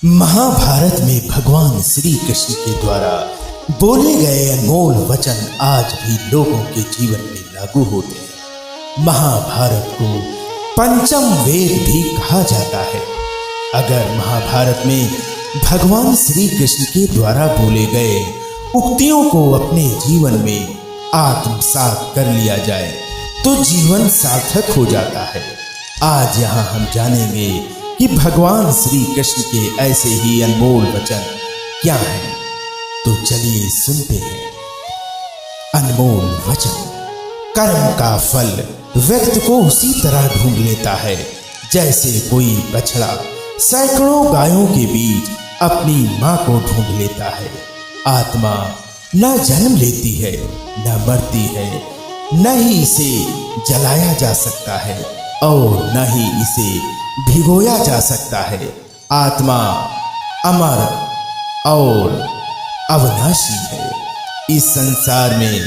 महाभारत में भगवान श्री कृष्ण के द्वारा बोले गए अनमोल वचन आज भी लोगों के जीवन में लागू होते हैं। महाभारत को पंचम वेद भी कहा जाता है। अगर महाभारत में भगवान श्री कृष्ण के द्वारा बोले गए उक्तियों को अपने जीवन में आत्मसात कर लिया जाए तो जीवन सार्थक हो जाता है। आज यहाँ हम जानेंगे कि भगवान श्री कृष्ण के ऐसे ही अनमोल वचन क्या हैं। तो चलिए सुनते हैं। अनमोल वचन। कर्म का फल व्यक्ति को उसी तरह ढूंढ लेता है जैसे कोई बछड़ा सैकड़ों गायों के बीच अपनी मां को ढूंढ लेता है। आत्मा न जन्म लेती है न मरती है, न ही इसे जलाया जा सकता है और न ही इसे भिगोया जा सकता है। आत्मा अमर और अविनाशी है। इस संसार में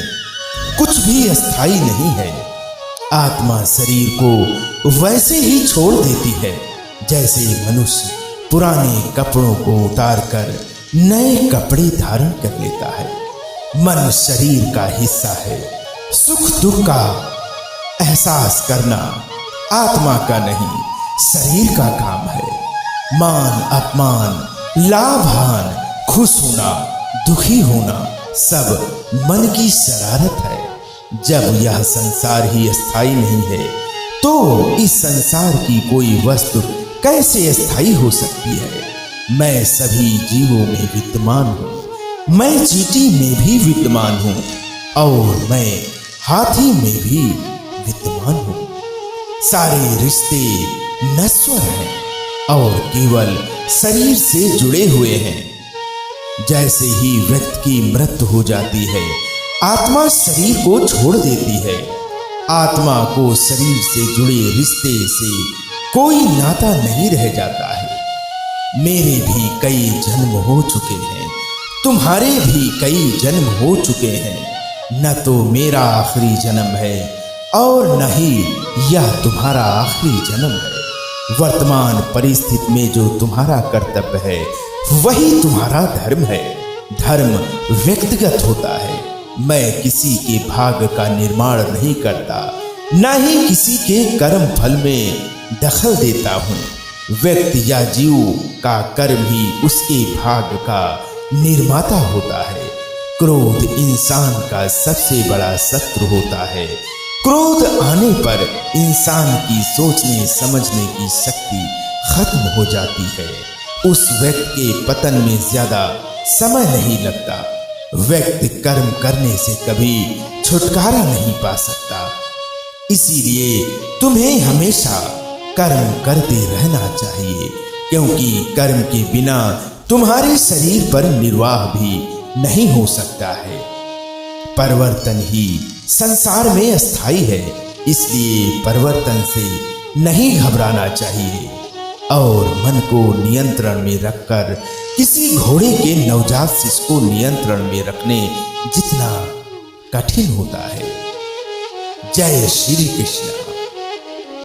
कुछ भी अस्थाई नहीं है। आत्मा शरीर को वैसे ही छोड़ देती है जैसे मनुष्य पुराने कपड़ों को उतारकर नए कपड़े धारण कर लेता है। मन शरीर का हिस्सा है। सुख दुख का एहसास करना आत्मा का नहीं शरीर का काम है। मान अपमान, लाभ हान, खुश होना, दुखी होना सब मन की शरारत है। जब यह संसार ही स्थायी नहीं है तो इस संसार की कोई वस्तु कैसे स्थायी हो सकती है। मैं सभी जीवों में विद्यमान हूँ। मैं चींटी में भी विद्यमान हूँ और मैं हाथी में भी विद्यमान हूँ। सारे रिश्ते नश्वर हैं और केवल शरीर से जुड़े हुए हैं। जैसे ही व्यक्ति की मृत्यु हो जाती है आत्मा शरीर को छोड़ देती है। आत्मा को शरीर से जुड़े रिश्ते से कोई नाता नहीं रह जाता है। मेरे भी कई जन्म हो चुके हैं, तुम्हारे भी कई जन्म हो चुके हैं। न तो मेरा आखिरी जन्म है और न ही यह तुम्हारा आखिरी जन्म है। वर्तमान परिस्थिति में जो तुम्हारा कर्तव्य है वही तुम्हारा धर्म है। धर्म व्यक्तिगत होता है। मैं किसी के भाग्य का निर्माण नहीं करता, न ही किसी के कर्म फल में दखल देता हूँ। व्यक्ति या जीव का कर्म ही उसके भाग्य का निर्माता होता है। क्रोध इंसान का सबसे बड़ा शत्रु होता है। क्रोध आने पर इंसान की सोचने समझने की शक्ति खत्म हो जाती है। उस व्यक्ति के पतन में ज्यादा समय नहीं लगता। व्यक्ति कर्म करने से कभी छुटकारा नहीं पा सकता। इसीलिए तुम्हें हमेशा कर्म करते रहना चाहिए, क्योंकि कर्म के बिना तुम्हारे शरीर पर निर्वाह भी नहीं हो सकता है। परिवर्तन ही संसार में अस्थाई है, इसलिए परिवर्तन से नहीं घबराना चाहिए और मन को नियंत्रण में रखकर किसी घोड़े के नवजात शिशु को नियंत्रण में रखने जितना कठिन होता है। जय श्री कृष्ण।